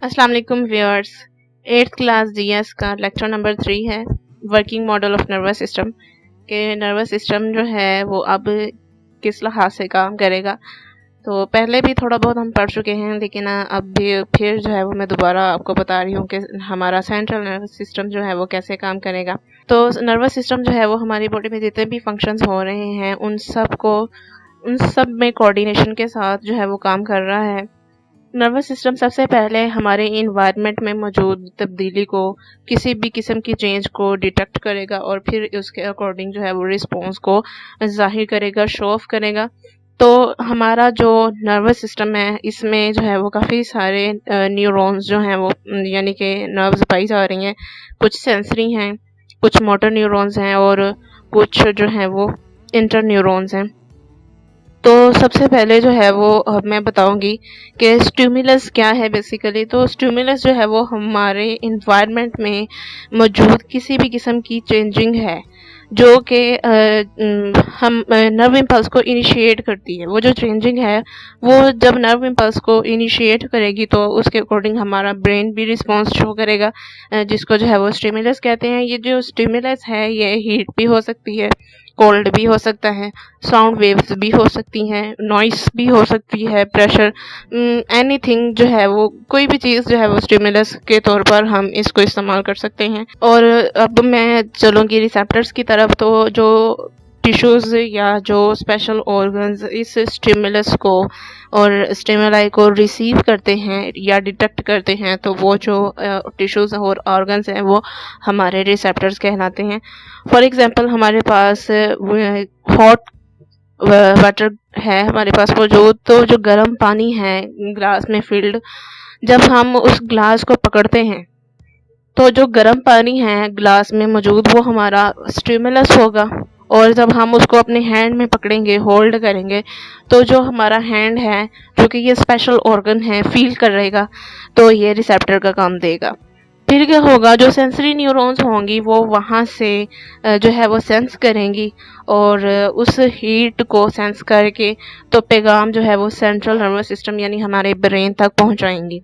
अस्सलाम वालेकुम viewers. 8th class GS का लेक्चर नंबर 3 है working model of nervous system के नर्वस सिस्टम जो है वो अब किस लिहाज से काम करेगा। तो पहले भी थोड़ा बहुत हम पढ़ चुके हैं, लेकिन अब भी फिर जो है वो मैं दोबारा आपको बता रही हूँ कि हमारा सेंट्रल नर्वस सिस्टम जो है वो कैसे काम करेगा। तो नर्वस सिस्टम जो है वो हमारी बॉडी में जितने भी फंक्शंस हो रहे हैं उन सब में कोऑर्डिनेशन के साथ जो है वो काम कर रहा है। नर्वस सिस्टम सबसे पहले हमारे इन्वायरमेंट में मौजूद तब्दीली को, किसी भी किस्म की चेंज को डिटेक्ट करेगा और फिर उसके अकॉर्डिंग जो है वो रिस्पॉन्स को ज़ाहिर करेगा, शो ऑफ करेगा। तो हमारा जो नर्वस सिस्टम है इसमें जो है वो काफ़ी सारे न्यूरॉन्स जो हैं वो यानी कि नर्व्स पाई जा रही हैं। कुछ सेंसरी हैं, कुछ मोटर न्यूरॉन्स हैं और कुछ जो हैं वो इंटर न्यूरॉन्स हैं। तो सबसे पहले जो है वो मैं बताऊंगी कि स्टिमुलस क्या है बेसिकली। तो स्टिमुलस जो है वो हमारे इन्वायरमेंट में मौजूद किसी भी किस्म की चेंजिंग है जो कि हम नर्व इम्पल्स को इनिशिएट करती है। वो जो चेंजिंग है वो जब नर्व इम्पल्स को इनिशिएट करेगी तो उसके अकॉर्डिंग हमारा ब्रेन भी रिस्पॉन्स शो करेगा, जिसको जो है वो स्टिमुलस कहते हैं। ये जो स्टिमुलस है ये हीट भी हो सकती है, कोल्ड भी हो सकता है, साउंड वेव्स भी हो सकती हैं, नॉइस भी हो सकती है, प्रेशर, एनीथिंग जो है वो कोई भी चीज़ जो है वो स्टिमुलस के तौर पर हम इसको इस्तेमाल कर सकते हैं। और अब मैं चलूँगी रिसेप्टर्स की तरफ। तो जो टिश्यूज़ या जो स्पेशल ऑर्गन्स इस स्टिमुलस को और स्टिमुलाई को रिसीव करते हैं या डिटेक्ट करते हैं, तो वो जो टिश्यूज़ और ऑर्गन्स हैं वो हमारे रिसेप्टर्स कहलाते हैं। फॉर एग्जांपल हमारे पास हॉट वाटर है हमारे पास मौजूद, तो जो गर्म पानी है ग्लास में फिल्ड, जब हम उस ग्लास को पकड़ते हैं तो जो गर्म पानी है ग्लास में मौजूद वो हमारा स्टिमुलस होगा। और जब हम उसको अपने हैंड में पकड़ेंगे, होल्ड करेंगे, तो जो हमारा हैंड है, क्योंकि ये स्पेशल ऑर्गन है, फील करेगा, तो ये रिसेप्टर का काम देगा। फिर क्या होगा, जो सेंसरी न्यूरॉन्स होंगी वो वहाँ से जो है वो सेंस करेंगी और उस हीट को सेंस करके तो पैगाम जो है वो सेंट्रल नर्वस सिस्टम यानी हमारे ब्रेन तक पहुँचाएंगी।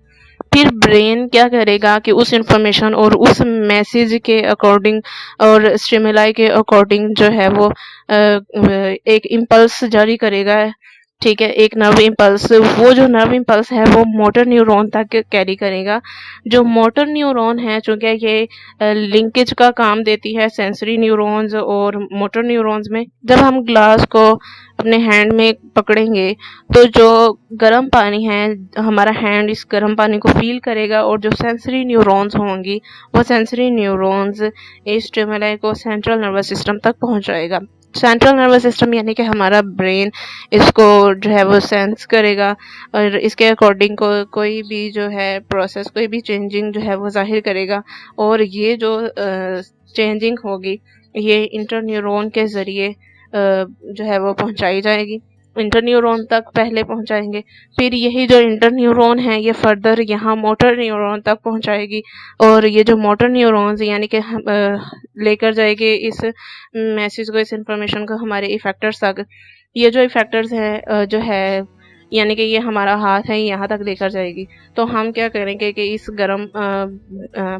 फिर ब्रेन क्या करेगा कि उस इंफॉर्मेशन और उस मैसेज के अकॉर्डिंग और स्टिमुलाई के अकॉर्डिंग जो है वो एक इम्पल्स जारी करेगा। ठीक है, एक नर्व इम्पल्स, वो जो नर्व इम्पल्स है वो मोटर न्यूरॉन तक कैरी करेगा। जो मोटर न्यूरॉन है, चूँकि ये लिंकेज का काम देती है सेंसरी न्यूरॉन्स और मोटर न्यूरॉन्स में। जब हम ग्लास को अपने हैंड में पकड़ेंगे तो जो गर्म पानी है, हमारा हैंड इस गर्म पानी को फील करेगा और जो सेंसरी न्यूरॉन्स होंगी वो सेंसरी न्यूरॉन्स इस स्टिमुलाई को सेंट्रल नर्वस सिस्टम तक पहुंचाएगा। सेंट्रल नर्वस सिस्टम यानी कि हमारा ब्रेन इसको जो है वो सेंस करेगा और इसके अकॉर्डिंग कोई भी जो है प्रोसेस, कोई भी चेंजिंग जो है वो जाहिर करेगा। और ये जो चेंजिंग होगी ये इंटर न्यूरॉन के ज़रिए जो है वो पहुंचाई जाएगी। इंटर न्यूरॉन तक पहले पहुंचाएंगे, फिर यही जो इंटर न्यूरॉन है ये फर्दर यहाँ मोटर न्यूरॉन तक पहुंचाएगी और ये जो मोटर न्यूरॉन्स यानी कि लेकर जाएंगे इस मैसेज को, इस इंफॉर्मेशन को हमारे इफेक्टर्स तक। ये जो इफेक्टर्स है जो है यानी कि ये हमारा हाथ है, यहाँ तक लेकर जाएगी। तो हम क्या करेंगे कि इस गर्म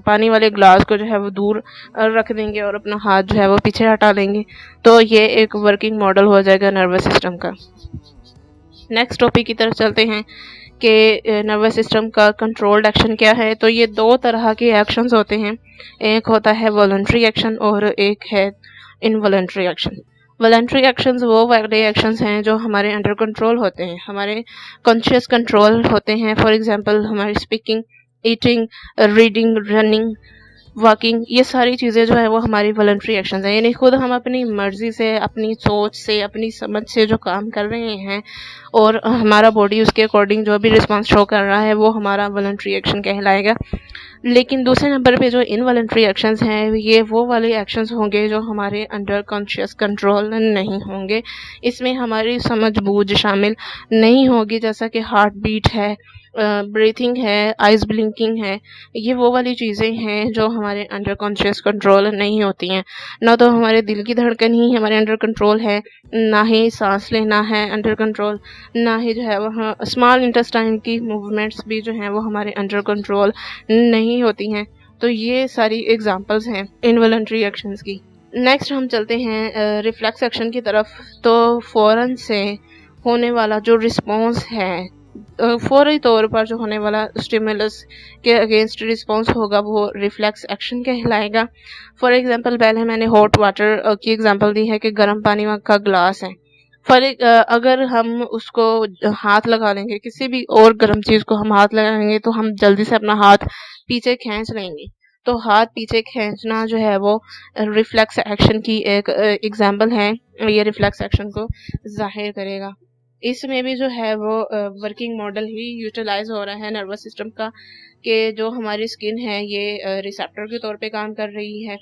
पानी वाले ग्लास को जो है वो दूर रख देंगे और अपना हाथ जो है वो पीछे हटा लेंगे। तो ये एक वर्किंग मॉडल हो जाएगा नर्वस सिस्टम का। नेक्स्ट टॉपिक की तरफ चलते हैं कि नर्वस सिस्टम का कंट्रोल्ड एक्शन क्या है। तो ये दो तरह के एक्शंस होते हैं, एक होता है वॉलंटरी एक्शन और एक है इनवॉलंटरी एक्शन। वॉलंटरी एक्शंस वो वाले एक्शंस हैं जो हमारे अंडर कंट्रोल होते हैं, हमारे कॉन्शियस कंट्रोल होते हैं। फॉर एग्जांपल हमारी speaking, eating, reading, running, walking, ये सारी चीज़ें जो है वो हमारी वॉलंटरी एक्शंस हैं, यानी खुद हम अपनी मर्ज़ी से, अपनी सोच से, अपनी समझ से जो काम कर रहे हैं और हमारा बॉडी उसके अकॉर्डिंग जो भी रिस्पॉन्स शो कर रहा है वो हमारा वॉलंटरी एक्शन कहलाएगा। लेकिन दूसरे नंबर पे जो इनवॉलंटरी एक्शंस हैं ये वो वाले एक्शंस होंगे जो हमारे अंडर कॉन्शियस कंट्रोल नहीं होंगे। इसमें हमारी समझ बूझ शामिल नहीं होगी, जैसा कि हार्ट बीट है, ब्रीथिंग है, आइज ब्लिंकिंग है, ये वो वाली चीज़ें हैं जो हमारे अंडर कॉन्शियस कंट्रोल नहीं होती हैं। ना तो हमारे दिल की धड़कन ही हमारे अंडर कंट्रोल है, ना ही सांस लेना है अंडर कंट्रोल, ना ही जो है वह स्मॉल इंटेस्टाइन की मूवमेंट्स भी जो हैं वो हमारे अंडर कंट्रोल नहीं होती हैं। तो ये सारी एग्जांपल्स हैं इनवॉलंटरी एक्शंस की। नेक्स्ट हम चलते हैं रिफ्लेक्स एक्शन की तरफ। तो फ़ौरन से होने वाला जो रिस्पॉन्स है, फौरी तौर पर जो होने वाला स्टिमुलस के अगेंस्ट रिस्पॉन्स होगा वो रिफ्लेक्स एक्शन कहलाएगा। फॉर एग्जांपल पहले मैंने हॉट वाटर की एग्जांपल दी है कि गर्म पानी का ग्लास है। अगर हम उसको हाथ लगा लेंगे, किसी भी और गर्म चीज़ को हम हाथ लगाएंगे तो हम जल्दी से अपना हाथ पीछे खींच लेंगे। तो हाथ पीछे खींचना जो है वो रिफ्लेक्स एक्शन की एक एग्जांपल है। ये रिफ्लेक्स एक्शन को जाहिर करेगा। इसमें भी जो है वो वर्किंग मॉडल ही यूटिलाइज हो रहा है नर्वस सिस्टम का, कि जो हमारी स्किन है ये रिसेप्टर के तौर पे काम कर रही है,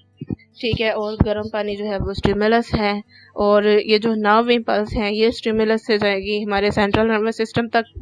ठीक है, और गर्म पानी जो है वो स्टिमुलस है, और ये जो नर्व इम्पल्स है ये स्टिमुलस से जाएगी हमारे सेंट्रल नर्वस सिस्टम तक।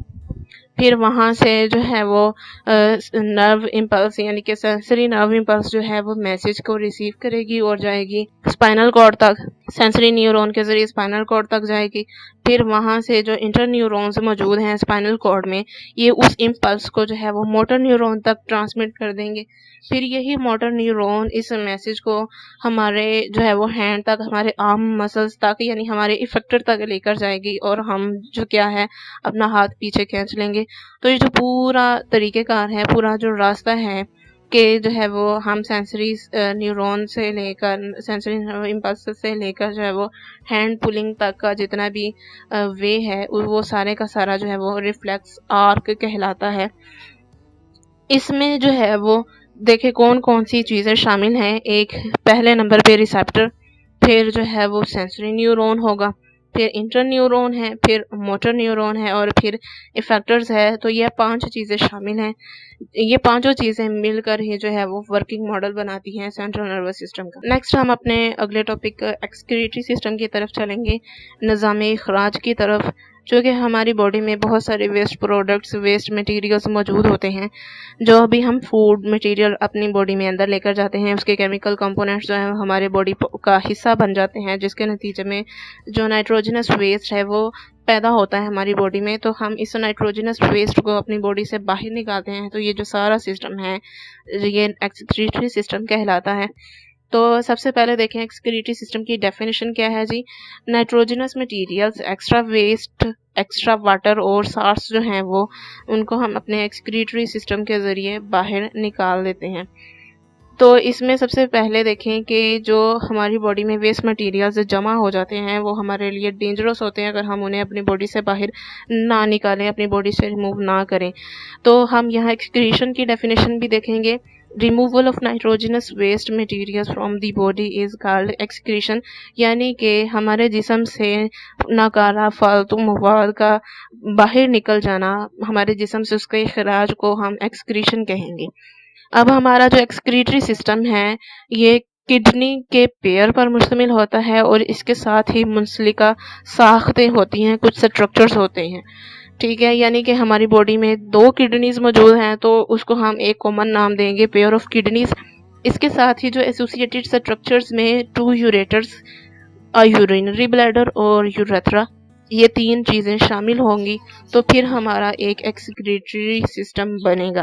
फिर वहाँ से जो है वो नर्व इम्पल्स यानी कि सेंसरी नर्व इम्पल्स जो है वो मैसेज को रिसीव करेगी और जाएगी स्पाइनल कॉर्ड तक, सेंसरी न्यूरॉन के ज़रिए स्पाइनल कॉर्ड तक जाएगी। फिर वहाँ से जो इंटर न्यूरॉन्स मौजूद हैं स्पाइनल कॉर्ड में, ये उस इम्पल्स को जो है वो मोटर न्यूरॉन तक ट्रांसमिट कर देंगे। फिर यही मोटर न्यूरॉन इस मैसेज को हमारे जो है वो हैंड तक, हमारे आर्म मसल्स तक, यानी हमारे इफेक्टर तक लेकर जाएगी, और हम जो क्या है अपना हाथ पीछे खींच लेंगे। तो ये जो पूरा तरीक़ेकार है, पूरा जो रास्ता है कि जो है वो हम सेंसरी न्यूरॉन से लेकर, सेंसरी इम्पल्स से लेकर जो है वो हैंड पुलिंग तक का जितना भी वे है वो सारे का सारा जो है वो रिफ्लेक्स आर्क कहलाता है। इसमें जो है वो देखे कौन कौन सी चीज़ें शामिल हैं। एक पहले नंबर पे रिसेप्टर, फिर जो है वो सेंसरी न्यूरॉन होगा, फिर इंटर न्यूरॉन है, फिर मोटर न्यूरॉन है, और फिर इफेक्टर्स है। तो ये 5 चीज़ें शामिल हैं। ये पांचों चीज़ें मिलकर ही जो है वो वर्किंग मॉडल बनाती हैं सेंट्रल नर्वस सिस्टम का। नेक्स्ट हम अपने अगले टॉपिक एक्सक्रीटरी सिस्टम की तरफ चलेंगे, निज़ाम इखराज की तरफ। चूँकि हमारी बॉडी में बहुत सारे वेस्ट प्रोडक्ट्स, वेस्ट मटेरियल्स मौजूद होते हैं, जो अभी हम फूड मटेरियल अपनी बॉडी में अंदर लेकर जाते हैं, उसके केमिकल कंपोनेंट्स जो हैं हमारे बॉडी का हिस्सा बन जाते हैं, जिसके नतीजे में जो नाइट्रोजनस वेस्ट है वो पैदा होता है हमारी बॉडी में। तो हम इस नाइट्रोजनस वेस्ट को अपनी बॉडी से बाहर निकालते हैं। तो ये जो सारा सिस्टम है ये एक्सक्रीटरी सिस्टम कहलाता है। तो सबसे पहले देखें एक्सक्रीटरी सिस्टम की डेफिनेशन क्या है जी। Nitrogenous materials, extra waste, extra water और सार्स जो हैं वो उनको हम अपने एक्सक्रीटरी सिस्टम के ज़रिए बाहर निकाल देते हैं। तो इसमें सबसे पहले देखें कि जो हमारी बॉडी में वेस्ट मटेरियल्स जमा हो जाते हैं वो हमारे लिए डेंजरस होते हैं अगर हम उन्हें अपनी बॉडी से बाहर ना निकालें, अपनी बॉडी से रिमूव ना करें। तो हम यहाँ एक्सक्रीशन की डेफिनेशन भी देखेंगे। Removal of nitrogenous waste materials from the body is called excretion, यानी कि हमारे जिस्म से नाकारा फालतू मवाद का बाहर निकल जाना, हमारे जिस्म से उसके अखराज को हम एक्सक्रीशन कहेंगे। अब हमारा जो एक्सक्रीटरी सिस्टम है ये किडनी के पेयर पर मुश्तमिल होता है, और इसके साथ ही मुंसलिका साख्तें होती हैं, कुछ स्ट्रक्चर्स होते हैं, ठीक है। यानी कि हमारी बॉडी में 2 किडनीज मौजूद हैं तो उसको हम एक कॉमन नाम देंगे पेयर ऑफ किडनीज। इसके साथ ही जो एसोसिएटेड स्ट्रक्चर्स में 2 यूरेटर्स, यूरिनरी ब्लैडर और यूरेथ्रा, ये 3 चीज़ें शामिल होंगी। तो फिर हमारा एक एक्सक्रीटरी सिस्टम बनेगा।